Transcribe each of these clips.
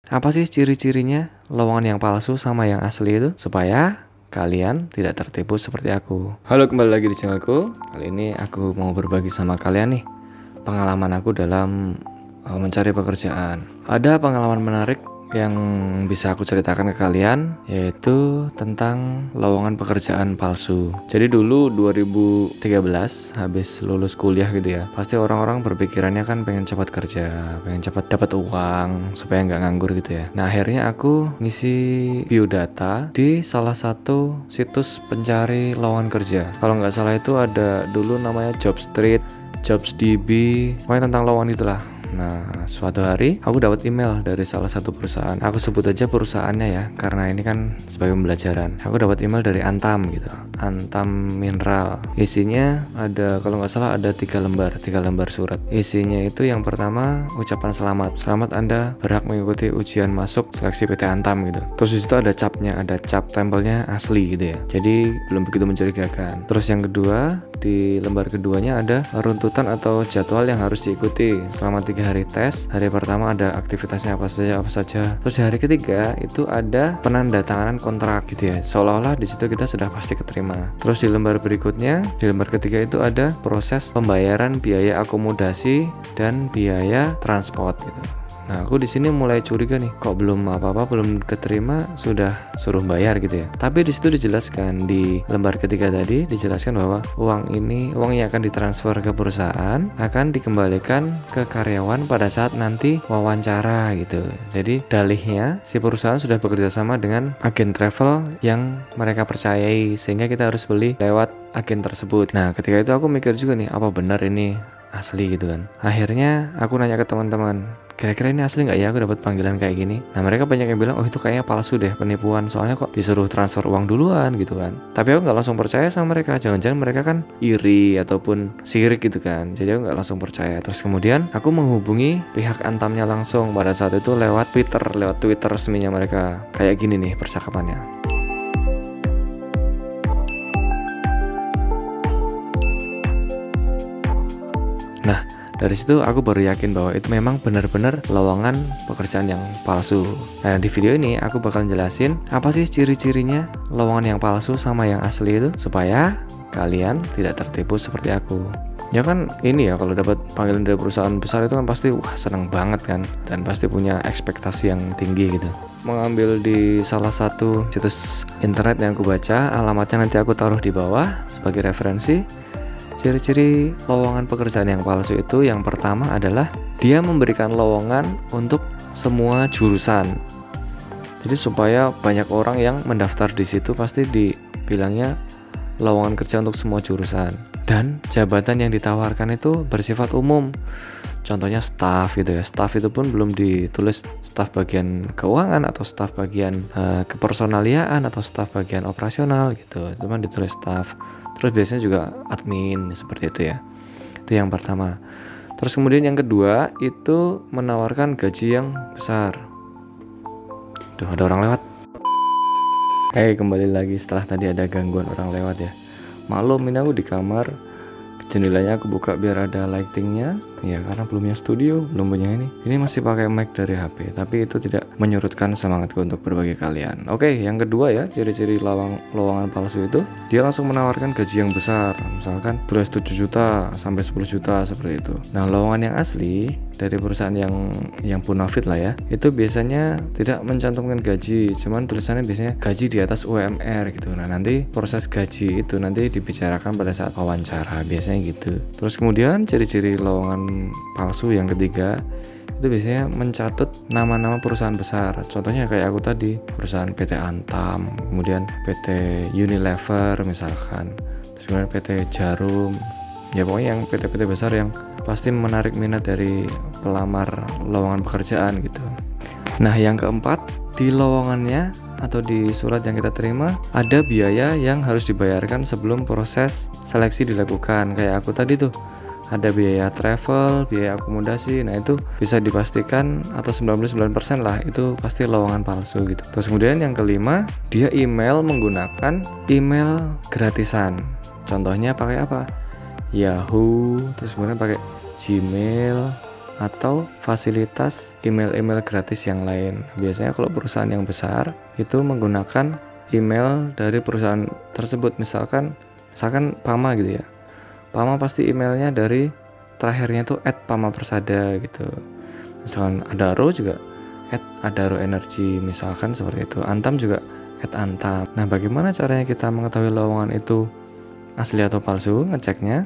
Apa sih ciri-cirinya lowongan yang palsu sama yang asli itu? Supaya kalian tidak tertipu seperti aku. Halo, kembali lagi di channelku. Kali ini aku mau berbagi sama kalian nih pengalaman aku dalam mencari pekerjaan. Ada pengalaman menarik yang bisa aku ceritakan ke kalian, yaitu tentang lowongan pekerjaan palsu. Jadi dulu 2013 habis lulus kuliah gitu ya, pasti orang-orang berpikirannya kan pengen cepat kerja, pengen cepat dapat uang supaya nggak nganggur gitu ya. Nah akhirnya aku ngisi biodata di salah satu situs pencari lowongan kerja. Kalau nggak salah itu ada dulu namanya Jobstreet, JobsDB, pokoknya tentang lowongan itulah. Nah, suatu hari aku dapat email dari salah satu perusahaan. Aku sebut aja perusahaannya ya, karena ini kan sebagai pembelajaran. Aku dapat email dari Antam gitu, Antam Mineral. Isinya ada, kalau nggak salah ada 3 lembar surat. Isinya itu yang pertama ucapan selamat Anda berhak mengikuti ujian masuk seleksi PT Antam gitu. Terus di situ ada capnya, ada cap tempelnya asli gitu ya. Jadi belum begitu mencurigakan. Terus yang kedua, di lembar keduanya ada runtutan atau jadwal yang harus diikuti selama 3 hari tes. Hari pertama ada aktivitasnya apa saja. Terus di hari ketiga itu ada penandatanganan kontrak gitu ya. Seolah-olah di situ kita sudah pasti keterima. Terus di lembar berikutnya, di lembar ketiga itu ada proses pembayaran biaya akomodasi dan biaya transport gitu. Nah, aku di sini mulai curiga nih, kok belum apa-apa, belum keterima sudah suruh bayar gitu ya. Tapi di situ dijelaskan, di lembar ketiga tadi dijelaskan bahwa uang yang akan ditransfer ke perusahaan akan dikembalikan ke karyawan pada saat nanti wawancara gitu. Jadi dalihnya si perusahaan sudah bekerja sama dengan agen travel yang mereka percayai, sehingga kita harus beli lewat agen tersebut. Nah, ketika itu aku mikir juga nih, apa benar ini asli gitu kan. Akhirnya aku nanya ke teman-teman, kira-kira ini asli nggak ya aku dapat panggilan kayak gini. Nah mereka banyak yang bilang, oh itu kayaknya palsu deh, penipuan, soalnya kok disuruh transfer uang duluan gitu kan. Tapi aku nggak langsung percaya sama mereka, jangan-jangan mereka kan iri ataupun sirik gitu kan. Jadi aku nggak langsung percaya. Terus kemudian aku menghubungi pihak Antamnya langsung pada saat itu lewat Twitter resminya mereka. Kayak gini nih percakapannya. Nah, dari situ aku baru yakin bahwa itu memang benar-benar lowongan pekerjaan yang palsu. Nah, di video ini aku bakal jelasin apa sih ciri-cirinya lowongan yang palsu sama yang asli itu, supaya kalian tidak tertipu seperti aku. Ya kan ini ya, kalau dapat panggilan dari perusahaan besar itu kan pasti wah seneng banget kan, dan pasti punya ekspektasi yang tinggi gitu. Mengambil di salah satu situs internet yang aku baca, alamatnya nanti aku taruh di bawah sebagai referensi. Ciri-ciri lowongan pekerjaan yang palsu itu, yang pertama adalah dia memberikan lowongan untuk semua jurusan. Jadi supaya banyak orang yang mendaftar di situ pasti dibilangnya lowongan kerja untuk semua jurusan. Dan jabatan yang ditawarkan itu bersifat umum. Contohnya staff gitu ya. Staff itu pun belum ditulis staff bagian keuangan atau staff bagian kepersonaliaan atau staff bagian operasional gitu. Cuma ditulis staff. Terus biasanya juga admin seperti itu ya. Itu yang pertama. Terus kemudian yang kedua itu menawarkan gaji yang besar. Tuh ada orang lewat. Kembali lagi setelah tadi ada gangguan orang lewat ya. Maklum ini aku di kamar, jendelanya aku buka biar ada lightingnya. Ya karena belum punya studio, belum punya ini. Ini masih pakai mic dari HP, tapi itu tidak menyurutkan semangatku untuk berbagi kalian. Oke, yang kedua ya, ciri-ciri lowongan palsu itu, dia langsung menawarkan gaji yang besar. Misalkan tulis 7 juta sampai 10 juta seperti itu. Nah, lowongan yang asli dari perusahaan yang bonafit lah ya, itu biasanya tidak mencantumkan gaji, cuman tulisannya biasanya gaji di atas UMR gitu. Nah, nanti proses gaji itu nanti dibicarakan pada saat wawancara, biasanya gitu. Terus kemudian ciri-ciri lowongan palsu yang ketiga itu biasanya mencatut nama-nama perusahaan besar. Contohnya kayak aku tadi, perusahaan PT Antam, kemudian PT Unilever misalkan, terus kemudian PT Jarum. Ya pokoknya yang PT-PT besar yang pasti menarik minat dari pelamar lowongan pekerjaan gitu. Nah yang keempat, di lowongannya atau di surat yang kita terima ada biaya yang harus dibayarkan sebelum proses seleksi dilakukan. Kayak aku tadi tuh, ada biaya travel, biaya akomodasi. Nah itu bisa dipastikan, atau 99% lah itu pasti lowongan palsu gitu. Terus kemudian yang kelima, dia email menggunakan email gratisan. Contohnya pakai apa? Yahoo, terus kemudian pakai Gmail, atau fasilitas email-email gratis yang lain. Biasanya kalau perusahaan yang besar itu menggunakan email dari perusahaan tersebut, misalkan Pama gitu ya. Pama pasti emailnya dari terakhirnya tuh @pamapersada gitu. Misalkan Adaro juga @Adaro Energy, misalkan seperti itu. Antam juga @Antam. Nah, bagaimana caranya kita mengetahui lowongan itu asli atau palsu? Ngeceknya,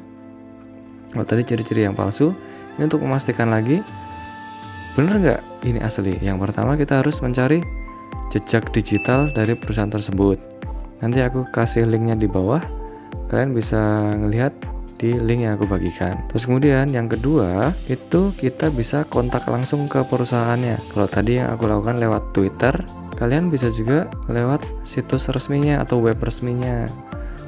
tadi ciri-ciri yang palsu. Ini untuk memastikan lagi bener nggak ini asli. Yang pertama kita harus mencari jejak digital dari perusahaan tersebut. Nanti aku kasih linknya di bawah, kalian bisa ngelihat di link yang aku bagikan. Terus kemudian yang kedua itu kita bisa kontak langsung ke perusahaannya. Kalau tadi yang aku lakukan lewat Twitter, kalian bisa juga lewat situs resminya atau web resminya.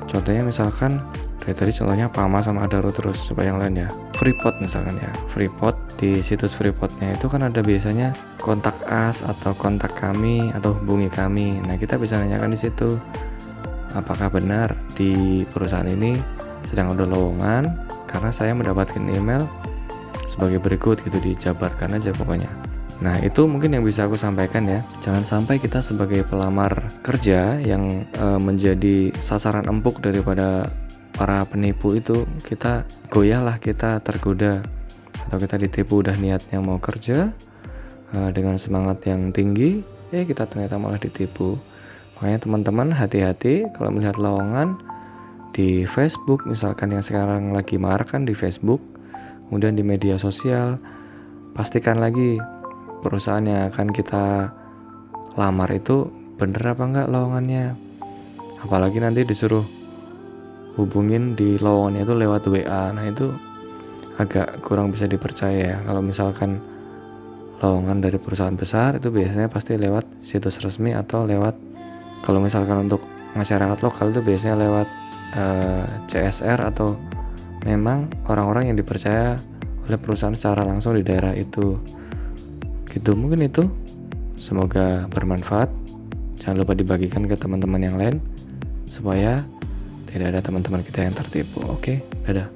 Contohnya misalkan kayak tadi contohnya Pama sama Adaro, terus supaya yang lain ya Freeport misalkan ya. Freeport, di situs Freeportnya itu kan ada biasanya kontak us atau kontak kami atau hubungi kami. Nah, kita bisa nanyakan di situ apakah benar di perusahaan ini sedang ada lowongan, karena saya mendapatkan email sebagai berikut gitu, dijabarkan aja pokoknya. Nah, itu mungkin yang bisa aku sampaikan ya. Jangan sampai kita sebagai pelamar kerja yang menjadi sasaran empuk daripada para penipu itu, kita goyah lah, kita tergoda atau kita ditipu udah niatnya mau kerja dengan semangat yang tinggi, kita ternyata malah ditipu. Makanya teman-teman hati-hati kalau melihat lowongan di Facebook, misalkan yang sekarang lagi marak kan di Facebook, kemudian di media sosial, pastikan lagi perusahaan yang akan kita lamar itu bener apa enggak lowongannya. Apalagi nanti disuruh hubungin di lowongannya itu lewat WA. Nah, itu agak kurang bisa dipercaya ya. Kalau misalkan lowongan dari perusahaan besar itu biasanya pasti lewat situs resmi atau lewat, kalau misalkan untuk masyarakat lokal itu biasanya lewat CSR atau memang orang-orang yang dipercaya oleh perusahaan secara langsung di daerah itu. Gitu, mungkin itu. Semoga bermanfaat. Jangan lupa dibagikan ke teman-teman yang lain supaya tidak ada teman-teman kita yang tertipu. Oke, dadah.